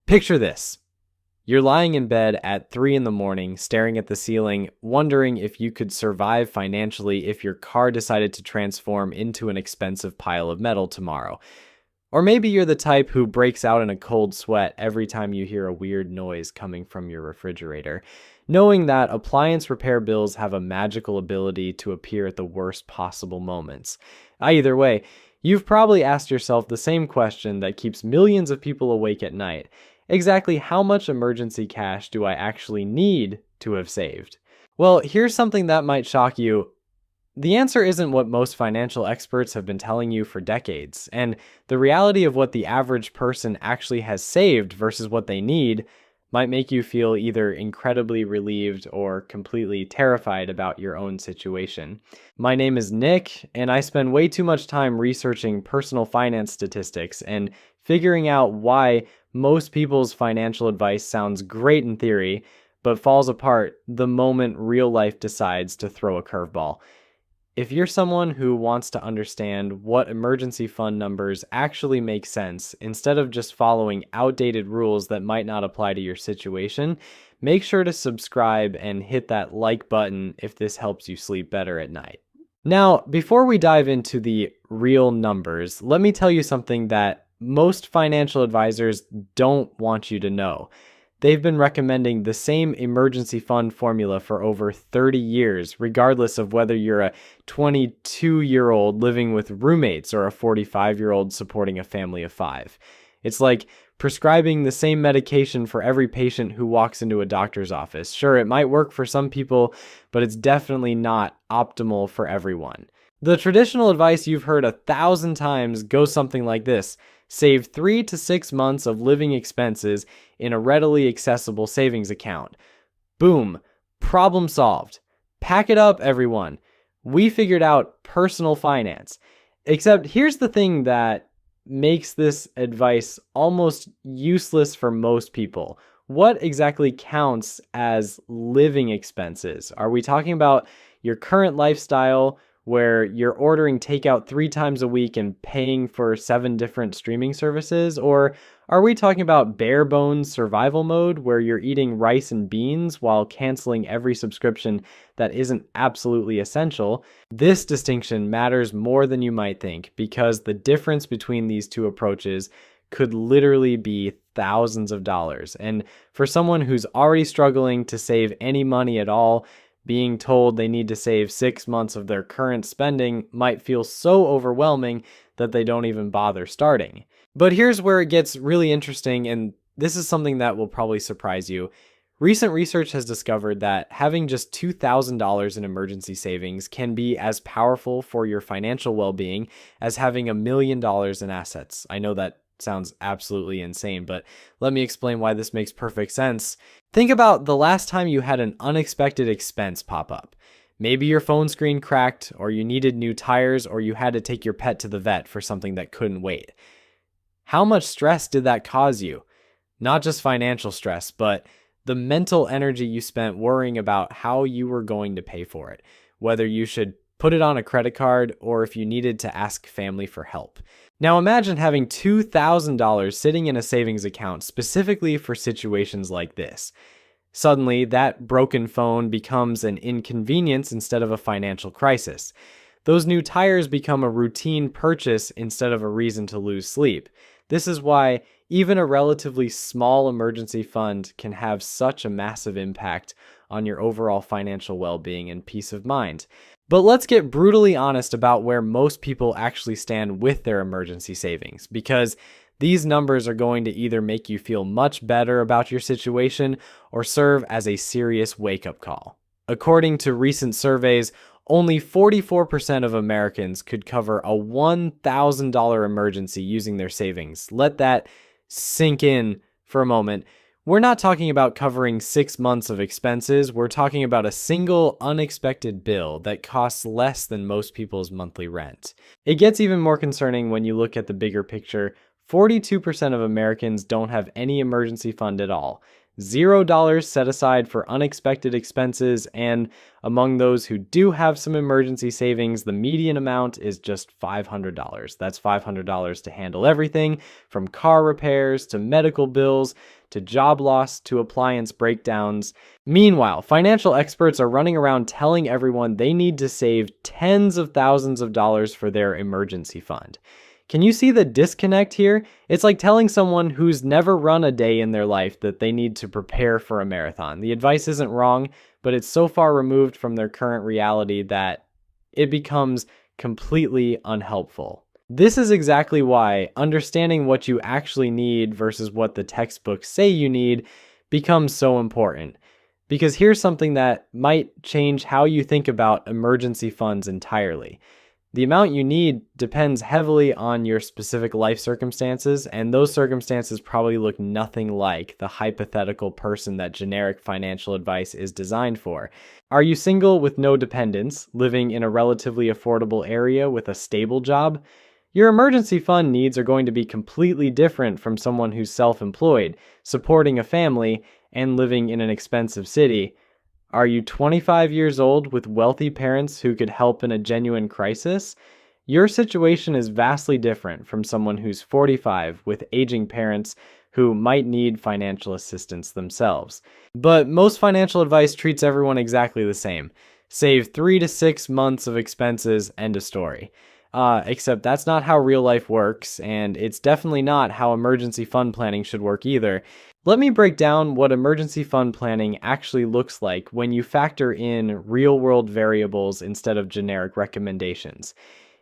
Picture this. You're lying in bed at 3 in the morning, staring at the ceiling, wondering if you could survive financially if your car decided to transform into an expensive pile of metal tomorrow. Or maybe you're the type who breaks out in a cold sweat every time you hear a weird noise coming from your refrigerator, knowing that appliance repair bills have a magical ability to appear at the worst possible moments. Either way, you've probably asked yourself the same question that keeps millions of people awake at night. Exactly how much emergency cash do I actually need to have saved? Well, here's something that might shock you. The answer isn't what most financial experts have been telling you for decades, and the reality of what the average person actually has saved versus what they need might make you feel either incredibly relieved or completely terrified about your own situation. My name is Nick, and I spend way too much time researching personal finance statistics and figuring out why most people's financial advice sounds great in theory, but falls apart the moment real life decides to throw a curveball. If you're someone who wants to understand what emergency fund numbers actually make sense instead of just following outdated rules that might not apply to your situation, make sure to subscribe and hit that like button if this helps you sleep better at night. Now, before we dive into the real numbers, let me tell you something that most financial advisors don't want you to know. They've been recommending the same emergency fund formula for over 30 years, regardless of whether you're a 22-year-old living with roommates or a 45-year-old supporting a family of 5. It's like prescribing the same medication for every patient who walks into a doctor's office. Sure, it might work for some people, but it's definitely not optimal for everyone. The traditional advice you've heard 1,000 times goes something like this. Save 3 to 6 months of living expenses in a readily accessible savings account. Boom. Problem solved. Pack it up, everyone. We figured out personal finance. Except here's the thing that makes this advice almost useless for most people. What exactly counts as living expenses? Are we talking about your current lifestyle, where you're ordering takeout 3 times a week and paying for 7 different streaming services? Or are we talking about bare bones survival mode, where you're eating rice and beans while canceling every subscription that isn't absolutely essential? This distinction matters more than you might think, because the difference between these two approaches could literally be thousands of dollars. And for someone who's already struggling to save any money at all, being told they need to save 6 months of their current spending might feel so overwhelming that they don't even bother starting. But here's where it gets really interesting, and this is something that will probably surprise you. Recent research has discovered that having just $2,000 in emergency savings can be as powerful for your financial well-being as having $1 million in assets. I know that sounds absolutely insane, but let me explain why this makes perfect sense. Think about the last time you had an unexpected expense pop up. Maybe your phone screen cracked, or you needed new tires, or you had to take your pet to the vet for something that couldn't wait. How much stress did that cause you? Not just financial stress, but the mental energy you spent worrying about how you were going to pay for it, whether you should put it on a credit card or if you needed to ask family for help. Now imagine having $2,000 sitting in a savings account specifically for situations like this. Suddenly, that broken phone becomes an inconvenience instead of a financial crisis. Those new tires become a routine purchase instead of a reason to lose sleep. This is why even a relatively small emergency fund can have such a massive impact on your overall financial well-being and peace of mind. But let's get brutally honest about where most people actually stand with their emergency savings, because these numbers are going to either make you feel much better about your situation or serve as a serious wake-up call. According to recent surveys, only 44% of Americans could cover a $1,000 emergency using their savings. Let that sink in for a moment. We're not talking about covering 6 months of expenses. We're talking about a single unexpected bill that costs less than most people's monthly rent. It gets even more concerning when you look at the bigger picture. 42% of Americans don't have any emergency fund at all. $0 set aside for unexpected expenses, and among those who do have some emergency savings, the median amount is just $500. That's $500 to handle everything from car repairs to medical bills to job loss to appliance breakdowns. Meanwhile, financial experts are running around telling everyone they need to save tens of thousands of dollars for their emergency fund. Can you see the disconnect here? It's like telling someone who's never run a day in their life that they need to prepare for a marathon. The advice isn't wrong, but it's so far removed from their current reality that it becomes completely unhelpful. This is exactly why understanding what you actually need versus what the textbooks say you need becomes so important. Because here's something that might change how you think about emergency funds entirely. The amount you need depends heavily on your specific life circumstances, and those circumstances probably look nothing like the hypothetical person that generic financial advice is designed for. Are you single with no dependents, living in a relatively affordable area with a stable job? Your emergency fund needs are going to be completely different from someone who's self-employed, supporting a family, and living in an expensive city. Are you 25 years old with wealthy parents who could help in a genuine crisis? Your situation is vastly different from someone who's 45 with aging parents who might need financial assistance themselves. But most financial advice treats everyone exactly the same. Save 3 to 6 months of expenses, end of story. Except that's not how real life works, and it's definitely not how emergency fund planning should work either. Let me break down what emergency fund planning actually looks like when you factor in real-world variables instead of generic recommendations.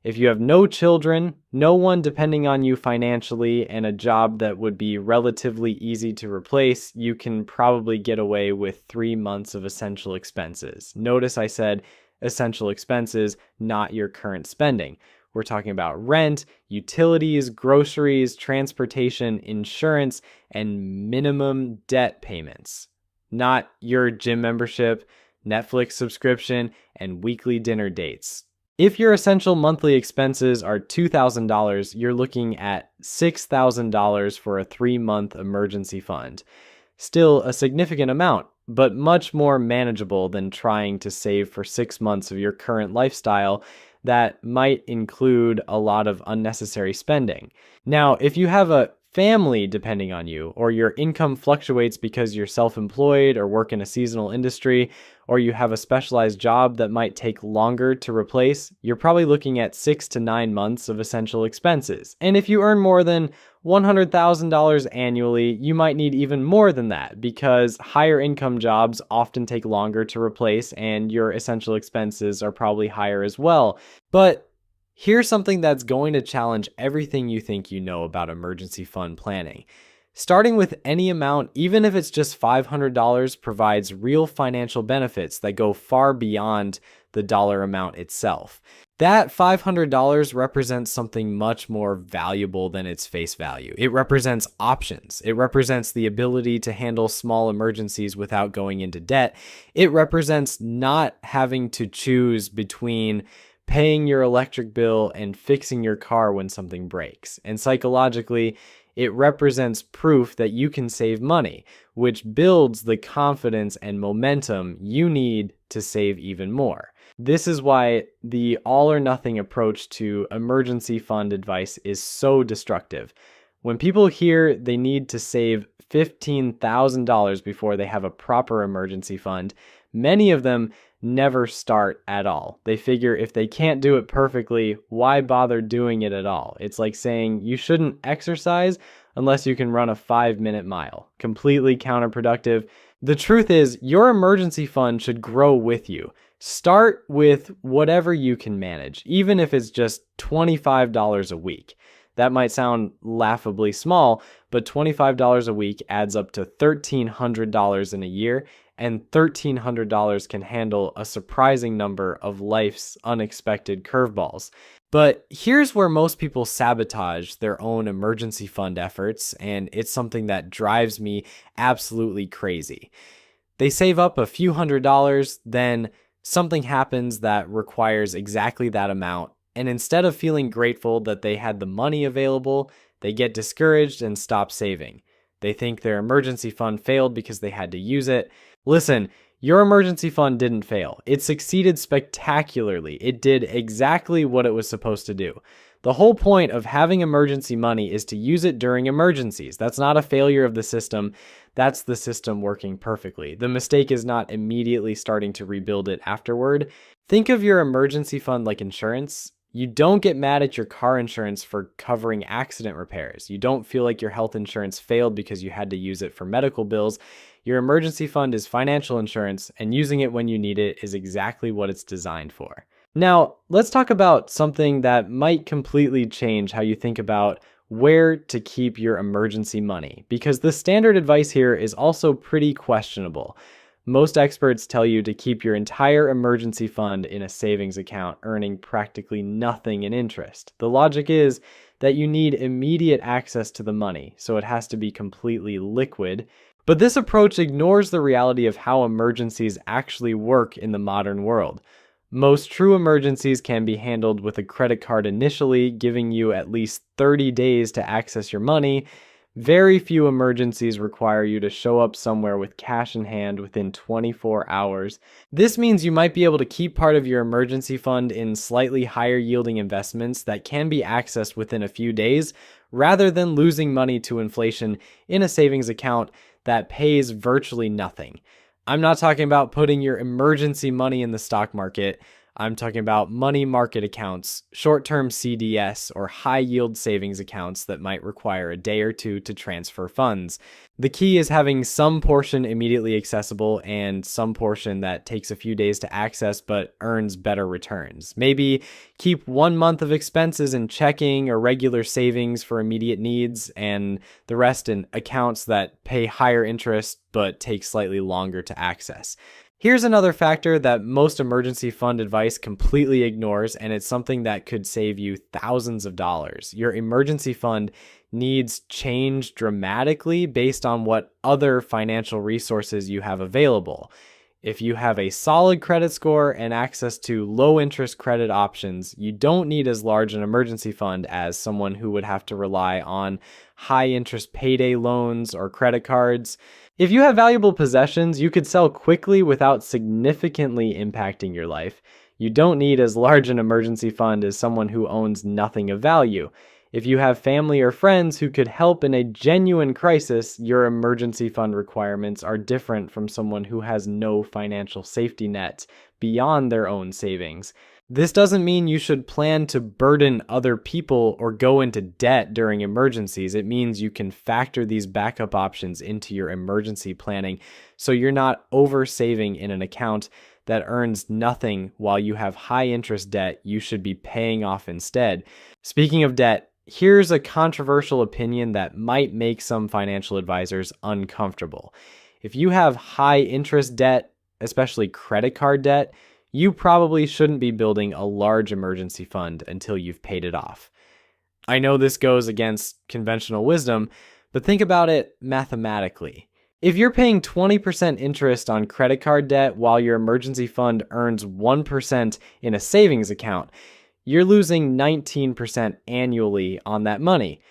If you have no children, no one depending on you financially, and a job that would be relatively easy to replace, you can probably get away with 3 months of essential expenses. Notice I said essential expenses, not your current spending. We're talking about rent, utilities, groceries, transportation, insurance, and minimum debt payments. Not your gym membership, Netflix subscription, and weekly dinner dates. If your essential monthly expenses are $2,000, you're looking at $6,000 for a 3-month emergency fund. Still a significant amount, but much more manageable than trying to save for 6 months of your current lifestyle that might include a lot of unnecessary spending. Now, if you have a family depending on you, or your income fluctuates because you're self-employed or work in a seasonal industry, or you have a specialized job that might take longer to replace, you're probably looking at 6 to 9 months of essential expenses. And if you earn more than $100,000 annually, you might need even more than that because higher income jobs often take longer to replace and your essential expenses are probably higher as well. But here's something that's going to challenge everything you think you know about emergency fund planning. Starting with any amount, even if it's just $500, provides real financial benefits that go far beyond the dollar amount itself. That $500 represents something much more valuable than its face value. It represents options. It represents the ability to handle small emergencies without going into debt. It represents not having to choose between paying your electric bill and fixing your car when something breaks. And psychologically, it represents proof that you can save money, which builds the confidence and momentum you need to save even more. This is why the all or nothing approach to emergency fund advice is so destructive. When people hear they need to save $15,000 before they have a proper emergency fund, many of them never start at all. They figure if they can't do it perfectly, why bother doing it at all? It's like saying you shouldn't exercise unless you can run a 5-minute mile. Completely counterproductive. The truth is, your emergency fund should grow with you. Start with whatever you can manage, even if it's just $25 a week. That might sound laughably small, but $25 a week adds up to $1,300 in a year, and $1,300 can handle a surprising number of life's unexpected curveballs. But here's where most people sabotage their own emergency fund efforts, and it's something that drives me absolutely crazy. They save up a few $100s, then something happens that requires exactly that amount, and instead of feeling grateful that they had the money available, they get discouraged and stop saving. They think their emergency fund failed because they had to use it. Listen, your emergency fund didn't fail. It succeeded spectacularly. It did exactly what it was supposed to do. The whole point of having emergency money is to use it during emergencies. That's not a failure of the system. That's the system working perfectly. The mistake is not immediately starting to rebuild it afterward. Think of your emergency fund like insurance. You don't get mad at your car insurance for covering accident repairs. You don't feel like your health insurance failed because you had to use it for medical bills. Your emergency fund is financial insurance, and using it when you need it is exactly what it's designed for. Now, let's talk about something that might completely change how you think about where to keep your emergency money, because the standard advice here is also pretty questionable. Most experts tell you to keep your entire emergency fund in a savings account, earning practically nothing in interest. The logic is that you need immediate access to the money, so it has to be completely liquid. But this approach ignores the reality of how emergencies actually work in the modern world. Most true emergencies can be handled with a credit card initially, giving you at least 30 days to access your money. Very few emergencies require you to show up somewhere with cash in hand within 24 hours. This means you might be able to keep part of your emergency fund in slightly higher yielding investments that can be accessed within a few days, rather than losing money to inflation in a savings account that pays virtually nothing. I'm not talking about putting your emergency money in the stock market. I'm talking about money market accounts, short-term CDS, or high-yield savings accounts that might require a day or two to transfer funds. The key is having some portion immediately accessible and some portion that takes a few days to access but earns better returns. Maybe keep 1 month of expenses in checking or regular savings for immediate needs, and the rest in accounts that pay higher interest but take slightly longer to access. Here's another factor that most emergency fund advice completely ignores, and it's something that could save you thousands of dollars. Your emergency fund needs change dramatically based on what other financial resources you have available. If you have a solid credit score and access to low interest credit options, you don't need as large an emergency fund as someone who would have to rely on high interest payday loans or credit cards. If you have valuable possessions, you could sell quickly without significantly impacting your life. You don't need as large an emergency fund as someone who owns nothing of value. If you have family or friends who could help in a genuine crisis, your emergency fund requirements are different from someone who has no financial safety net beyond their own savings. This doesn't mean you should plan to burden other people or go into debt during emergencies. It means you can factor these backup options into your emergency planning so you're not over saving in an account that earns nothing while you have high interest debt you should be paying off instead. Speaking of debt, here's a controversial opinion that might make some financial advisors uncomfortable. If you have high interest debt, especially credit card debt, you probably shouldn't be building a large emergency fund until you've paid it off. I know this goes against conventional wisdom, but think about it mathematically. If you're paying 20% interest on credit card debt while your emergency fund earns 1% in a savings account, you're losing 19% annually on that money.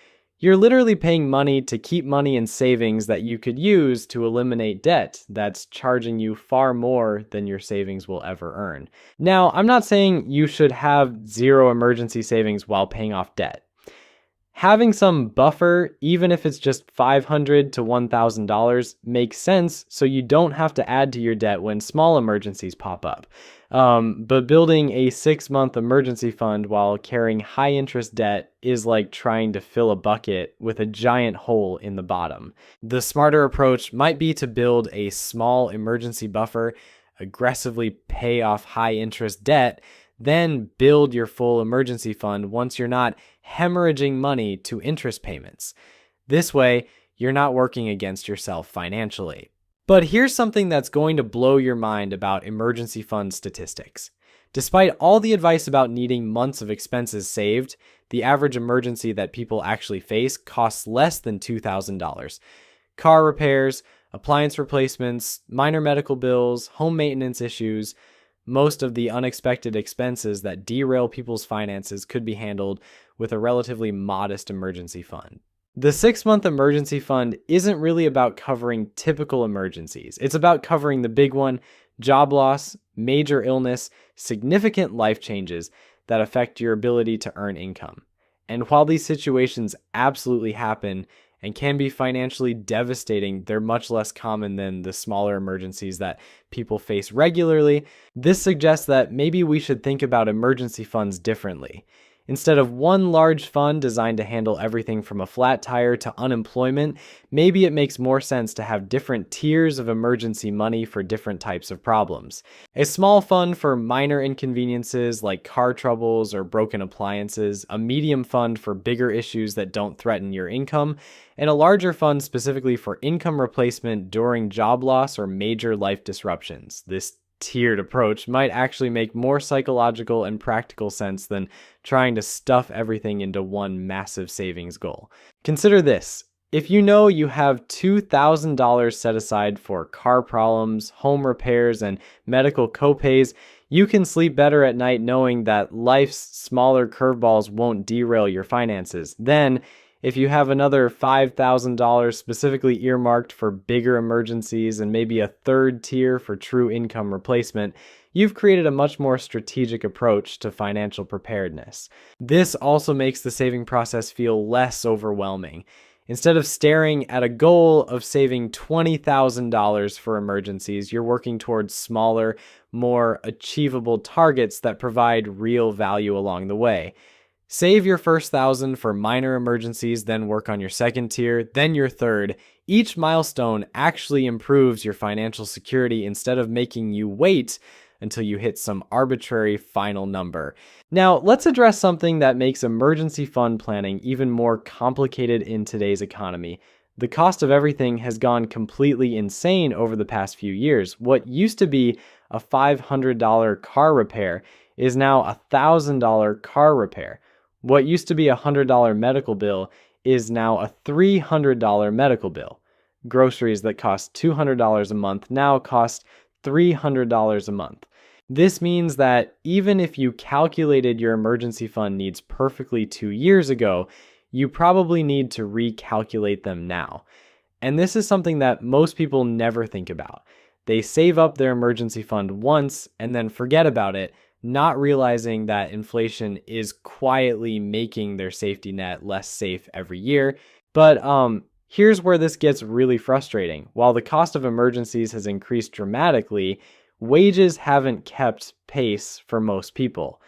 You're literally paying money to keep money in savings that you could use to eliminate debt that's charging you far more than your savings will ever earn. Now, I'm not saying you should have zero emergency savings while paying off debt. Having some buffer, even if it's just $500 to $1,000, makes sense so you don't have to add to your debt when small emergencies pop up. But building a 6-month emergency fund while carrying high interest debt is like trying to fill a bucket with a giant hole in the bottom. The smarter approach might be to build a small emergency buffer, aggressively pay off high interest debt, then build your full emergency fund once you're not hemorrhaging money to interest payments. This way, you're not working against yourself financially. But here's something that's going to blow your mind about emergency fund statistics. Despite all the advice about needing months of expenses saved, the average emergency that people actually face costs less than $2,000. Car repairs, appliance replacements, minor medical bills, home maintenance issues, most of the unexpected expenses that derail people's finances could be handled with a relatively modest emergency fund. The 6-month emergency fund isn't really about covering typical emergencies. It's about covering the big one: job loss, major illness, significant life changes that affect your ability to earn income. And while these situations absolutely happen and can be financially devastating, they're much less common than the smaller emergencies that people face regularly. This suggests that maybe we should think about emergency funds differently. Instead of one large fund designed to handle everything from a flat tire to unemployment, maybe it makes more sense to have different tiers of emergency money for different types of problems. A small fund for minor inconveniences like car troubles or broken appliances, a medium fund for bigger issues that don't threaten your income, and a larger fund specifically for income replacement during job loss or major life disruptions. This tiered approach might actually make more psychological and practical sense than trying to stuff everything into one massive savings goal. Consider this. If you know you have $2,000 set aside for car problems, home repairs, and medical copays, you can sleep better at night knowing that life's smaller curveballs won't derail your finances. Then, if you have another $5,000 specifically earmarked for bigger emergencies and maybe a third tier for true income replacement, you've created a much more strategic approach to financial preparedness. This also makes the saving process feel less overwhelming. Instead of staring at a goal of saving $20,000 for emergencies, you're working towards smaller, more achievable targets that provide real value along the way. Save your first 1,000 for minor emergencies, then work on your second tier, then your third. Each milestone actually improves your financial security instead of making you wait until you hit some arbitrary final number. Now, let's address something that makes emergency fund planning even more complicated in today's economy. The cost of everything has gone completely insane over the past few years. What used to be a $500 car repair is now a $1,000 car repair. What used to be a $100 medical bill is now a $300 medical bill. Groceries that cost $200 a month now cost $300 a month. This means that even if you calculated your emergency fund needs perfectly 2 years ago, you probably need to recalculate them now. And this is something that most people never think about. They save up their emergency fund once and then forget about it, not realizing that inflation is quietly making their safety net less safe every year. But here's where this gets really frustrating. While the cost of emergencies has increased dramatically, wages haven't kept pace for most people.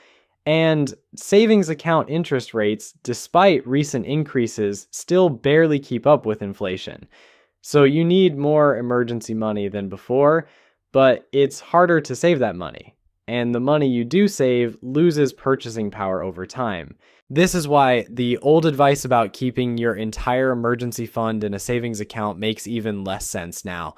And savings account interest rates, despite recent increases, still barely keep up with inflation. So you need more emergency money than before, but it's harder to save that money. And the money you do save loses purchasing power over time. This is why the old advice about keeping your entire emergency fund in a savings account makes even less sense now.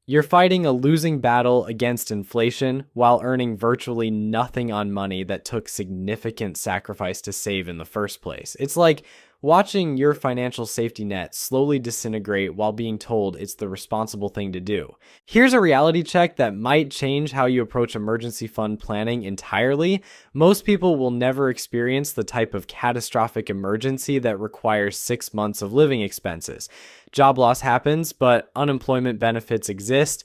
You're fighting a losing battle against inflation while earning virtually nothing on money that took significant sacrifice to save in the first place. It's like watching your financial safety net slowly disintegrate while being told it's the responsible thing to do. Here's a reality check that might change how you approach emergency fund planning entirely. Most people will never experience the type of catastrophic emergency that requires 6 months of living expenses. Job loss happens, but unemployment benefits exist.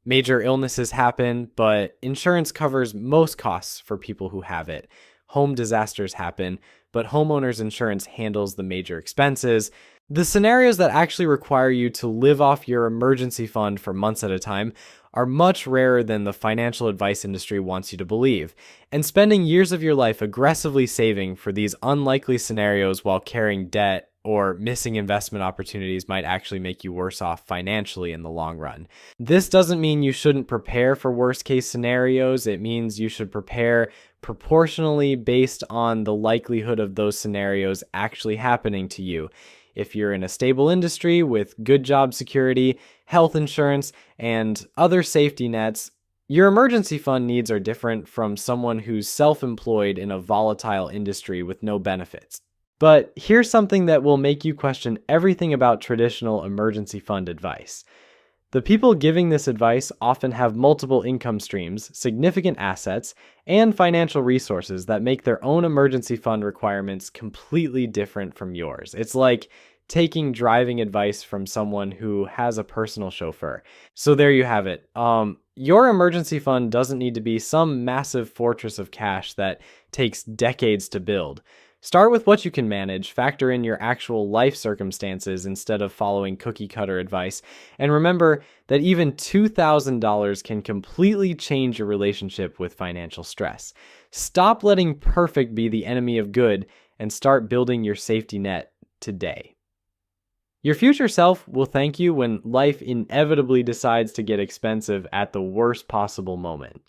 Major illnesses happen, but insurance covers most costs for people who have it. Home disasters happen, but homeowners insurance handles the major expenses. The scenarios that actually require you to live off your emergency fund for months at a time are much rarer than the financial advice industry wants you to believe. And spending years of your life aggressively saving for these unlikely scenarios while carrying debt or missing investment opportunities might actually make you worse off financially in the long run. This doesn't mean you shouldn't prepare for worst case scenarios. It means you should prepare proportionally based on the likelihood of those scenarios actually happening to you. If you're in a stable industry with good job security, health insurance, and other safety nets, your emergency fund needs are different from someone who's self-employed in a volatile industry with no benefits. But here's something that will make you question everything about traditional emergency fund advice. The people giving this advice often have multiple income streams, significant assets, and financial resources that make their own emergency fund requirements completely different from yours. It's like taking driving advice from someone who has a personal chauffeur. So there you have it. Your emergency fund doesn't need to be some massive fortress of cash that takes decades to build. Start with what you can manage, factor in your actual life circumstances instead of following cookie cutter advice, and remember that even $2,000 can completely change your relationship with financial stress. Stop letting perfect be the enemy of good and start building your safety net today. Your future self will thank you when life inevitably decides to get expensive at the worst possible moment.